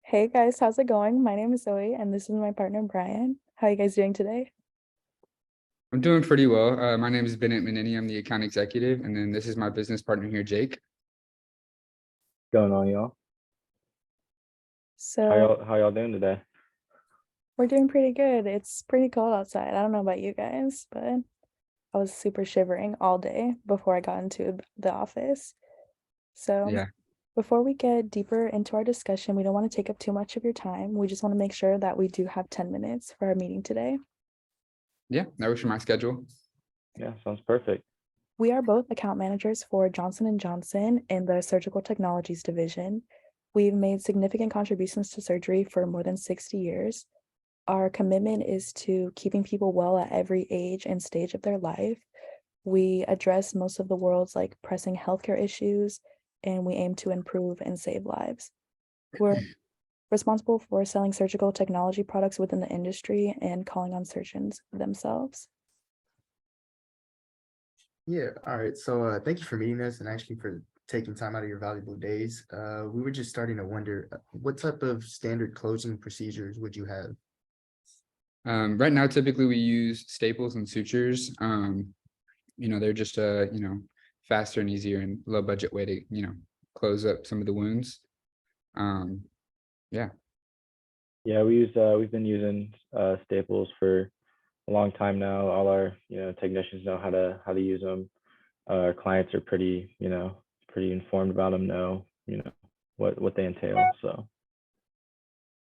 Hey guys, how's it going? My name is Zoe and this is my partner Bryan. How are you guys doing today? I'm doing pretty well. My name is Bennett Mainini. I'm the account executive, and then this is my business partner here, Jake. Going on, y'all? How So, y'all doing today? we're doing pretty good. It's pretty cold outside. I don't know about you guys, but I was super shivering all day before I got into the office. So, Yeah, before we get deeper into our discussion, we don't want to take up too much of your time. We just want to make sure that we do have 10 minutes for our meeting today. yeah, that works for my schedule. Yeah, sounds perfect. We are both account managers for Johnson & Johnson in the Surgical Technologies division. We've made significant contributions to surgery for more than 60 years. Our commitment is to keeping people well at every age and stage of their life. We address most of the world's pressing healthcare issues, and we aim to improve and save lives. We're responsible for selling surgical technology products within the industry and calling on surgeons themselves. Yeah, all right. So thank you for meeting us and actually for taking time out of your valuable days. We were just starting to wonder what type of standard closing procedures would you have? Right now, typically we use staples and sutures. They're just faster and easier and low budget way to, close up some of the wounds. Yeah. Yeah, we've been using staples for a long time now. All our technicians know how to use them. Our clients are pretty informed about them. Know what they entail. So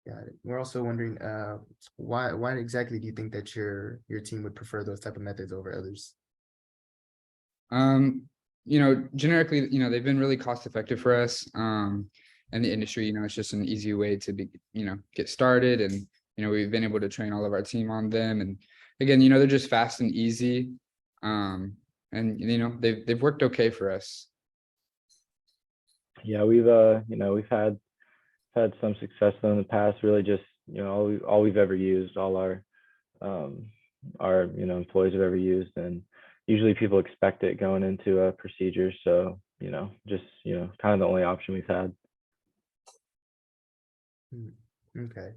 Got it. We're also wondering why exactly do you think that your team would prefer those type of methods over others? Generically, they've been really cost effective for us. And the industry, it's just an easy way to get started. And, we've been able to train all of our team on them. And again, they're just fast and easy. And they've worked okay for us. yeah, we've had some success in the past. Really, just all we've ever used, all our employees have ever used, and usually people expect it going into a procedure. So just kind of the only option we've had. Okay.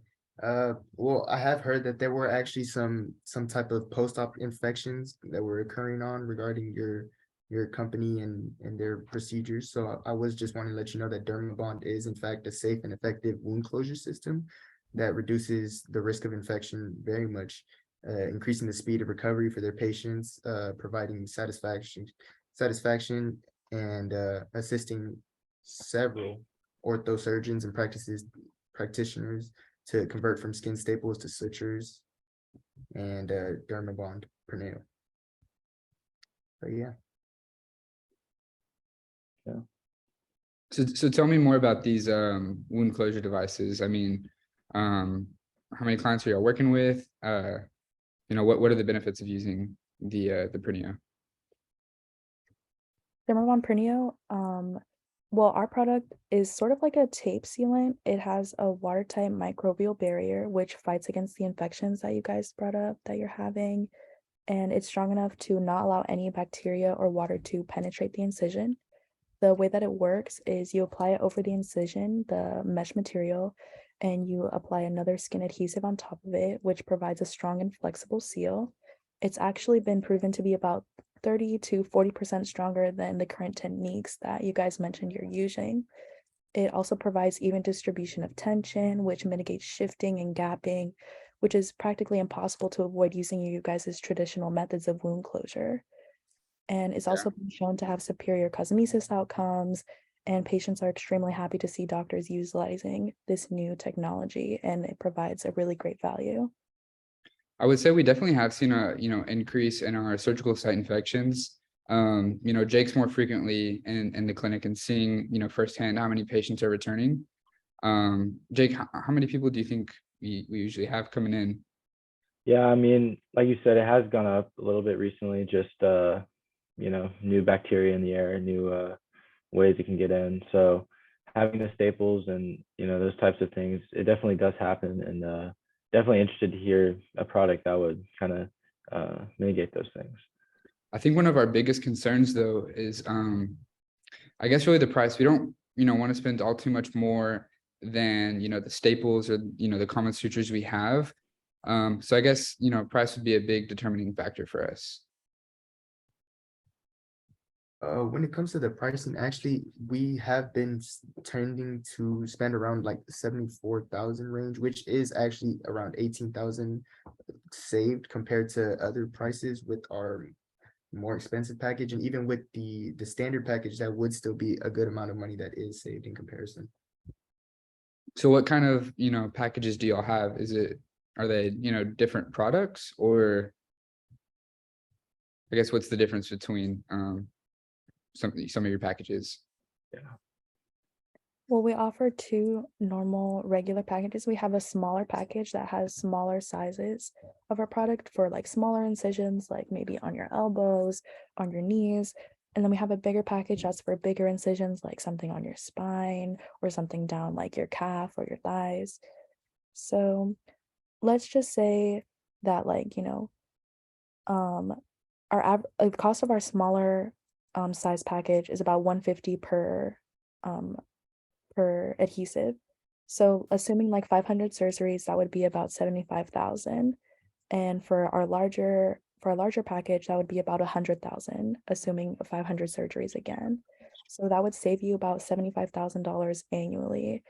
Well, I have heard that there were actually some type of post-op infections that were occurring on regarding your company and their procedures. So I was just wanting to let you know that Dermabond is in fact a safe and effective wound closure system that reduces the risk of infection very much, increasing the speed of recovery for their patients, providing satisfaction and assisting several ortho surgeons and practitioners to convert from skin staples to sutures and Dermabond Perneo. But yeah. So tell me more about these wound closure devices. I mean, how many clients are you working with? What are the benefits of using the Perneo? Dermavon Pernio, well, our product is sort of like a tape sealant. It has a watertight microbial barrier, which fights against the infections that you guys brought up that you're having. And it's strong enough to not allow any bacteria or water to penetrate the incision. The way that it works is you apply it over the incision, the mesh material, and you apply another skin adhesive on top of it, which provides a strong and flexible seal. It's actually been proven to be about 30 to 40% stronger than the current techniques that you guys mentioned you're using. It also provides even distribution of tension, which mitigates shifting and gapping, which is practically impossible to avoid using you guys' traditional methods of wound closure. And it's also been shown to have superior cosmesis outcomes, and patients are extremely happy to see doctors utilizing this new technology, and it provides a really great value. I would say we definitely have seen a increase in our surgical site infections. Jake's more frequently in the clinic and seeing firsthand how many patients are returning. Jake, how many people do you think we usually have coming in? Yeah, I mean, like you said, it has gone up a little bit recently. Just new bacteria in the air, new ways it can get in. So having the staples and those types of things, it definitely does happen. And definitely interested to hear a product that would kind of mitigate those things. I think one of our biggest concerns though is I guess really the price. We don't want to spend all too much more than, you know, the staples or, you know, the common sutures we have. So I guess, you know, price would be a big determining factor for us. When it comes to the pricing, actually, we have been tending to spend around like 74,000 range, which is actually around 18,000 saved compared to other prices with our more expensive package. And even with the standard package, that would still be a good amount of money that is saved in comparison. So what kind of, you know, packages do y'all have? Are they, you know, different products, or I guess what's the difference between some of your packages? Well, we offer two normal regular packages. We have a smaller package that has smaller sizes of our product for like smaller incisions, like maybe on your elbows, on your knees. And then we have a bigger package that's for bigger incisions, like something on your spine or something down like your calf or your thighs. So let's just say that, like, um the cost of our smaller size package is about 150 um per adhesive. So assuming like 500 surgeries, that would be about 75,000. And for our larger package, that would be about 100,000, assuming 500 surgeries again. So that would save you about $75,000 annually.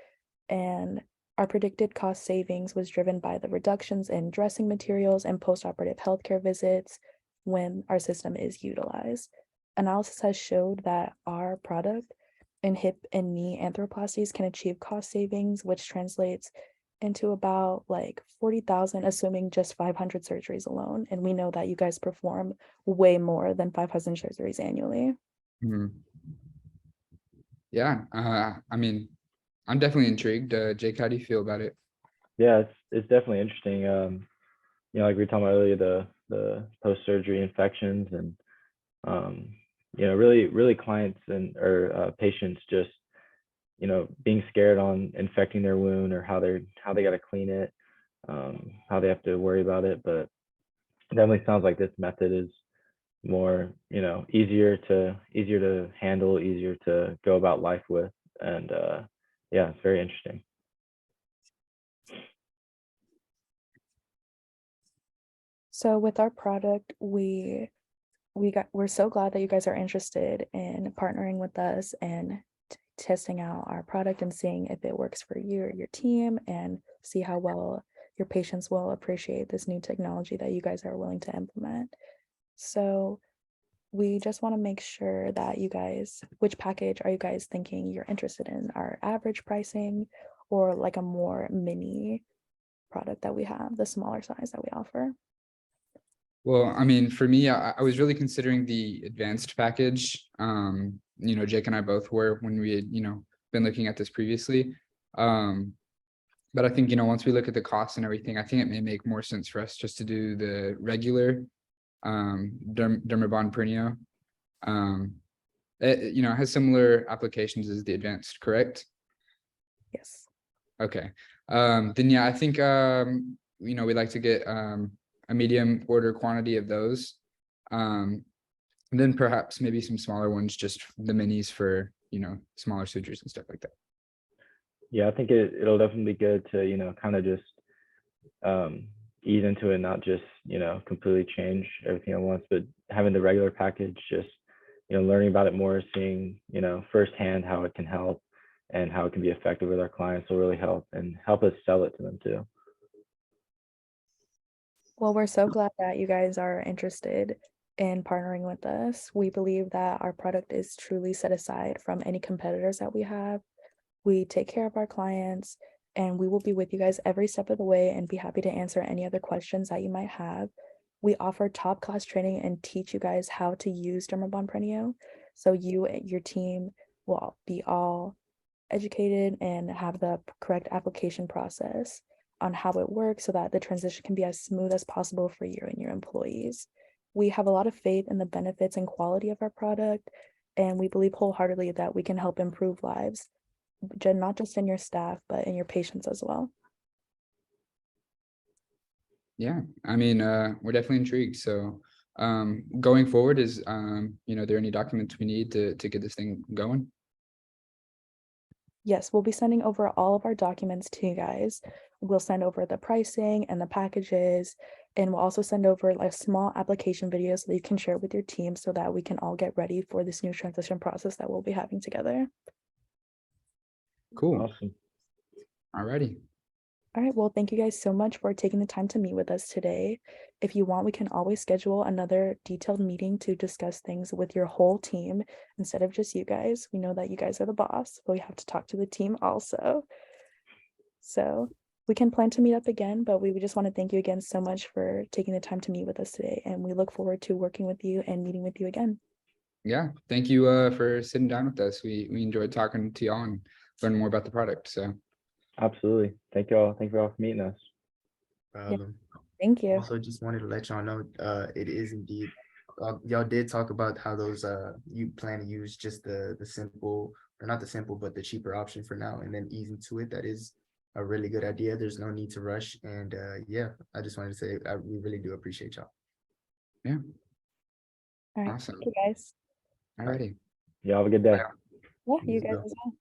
And our predicted cost savings was driven by the reductions in dressing materials and postoperative healthcare visits when our system is utilized. Analysis has showed that our product in hip and knee arthroplasties can achieve cost savings, which translates into about like 40,000, assuming just 500 surgeries alone. And we know that you guys perform way more than 500 surgeries annually. Mhm. Yeah, I mean, I'm definitely intrigued. Jake, how do you feel about it? Yeah, it's definitely interesting. Like we were talking about earlier, the post-surgery infections and really clients and or patients just being scared on infecting their wound or how they got to clean it, how they have to worry about it. But it definitely sounds like this method is more easier to handle, easier to go about life with, and yeah, it's very interesting. So with our product, we're so glad that you guys are interested in partnering with us and testing out our product and seeing if it works for you or your team, and see how well your patients will appreciate this new technology that you guys are willing to implement. So we just want to make sure that which package are you guys thinking you're interested in? Our average pricing or like a more mini product that we have, the smaller size that we offer? Well, I mean, for me, I was really considering the advanced package. Jake and I both were when we had, been looking at this previously. But I think, once we look at the costs and everything, I think it may make more sense for us just to do the regular Dermabond Pernio. It has similar applications as the advanced, correct? Yes. Okay. Then yeah, I think we'd like to get a medium order quantity of those. And then perhaps maybe some smaller ones, just the minis for, smaller sutures and stuff like that. Yeah, I think it'll definitely be good to, kind of just ease into it, not just, completely change everything at once, but having the regular package, just, learning about it more, seeing, firsthand how it can help and how it can be effective with our clients will really help us sell it to them too. Well, we're so glad that you guys are interested in partnering with us. We believe that our product is truly set aside from any competitors that we have. We take care of our clients, and we will be with you guys every step of the way and be happy to answer any other questions that you might have. We offer top class training and teach you guys how to use Dermabond Prenio. So you and your team will be all educated and have the correct application process on how it works so that the transition can be as smooth as possible for you and your employees. We have a lot of faith in the benefits and quality of our product, and we believe wholeheartedly that we can help improve lives, not just in your staff, but in your patients as well. Yeah, I mean, we're definitely intrigued. So going forward, is there any documents we need to get this thing going? Yes, we'll be sending over all of our documents to you guys. We'll send over the pricing and the packages, and we'll also send over a small application video so that you can share with your team so that we can all get ready for this new transition process that we'll be having together. Cool. Awesome. Alrighty. All right, well, thank you guys so much for taking the time to meet with us today. If you want, we can always schedule another detailed meeting to discuss things with your whole team instead of just you guys. We know that you guys are the boss, but we have to talk to the team also. So we can plan to meet up again, but we just want to thank you again so much for taking the time to meet with us today. And we look forward to working with you and meeting with you again. Yeah, thank you for sitting down with us. We enjoyed talking to y'all and learning more about the product. So Absolutely. Thank you all. Thank you all for meeting us. Thank you. Also, just wanted to let y'all know, it is indeed, y'all did talk about how those, you plan to use just the simple, or not the simple, but the cheaper option for now, and then ease into it. That is a really good idea. There's no need to rush. And yeah, I just wanted to say, we really do appreciate y'all. yeah, All right. awesome. Thank you guys. Alrighty. Y'all have a good day. Bye. Yeah, You you as guys well. as well.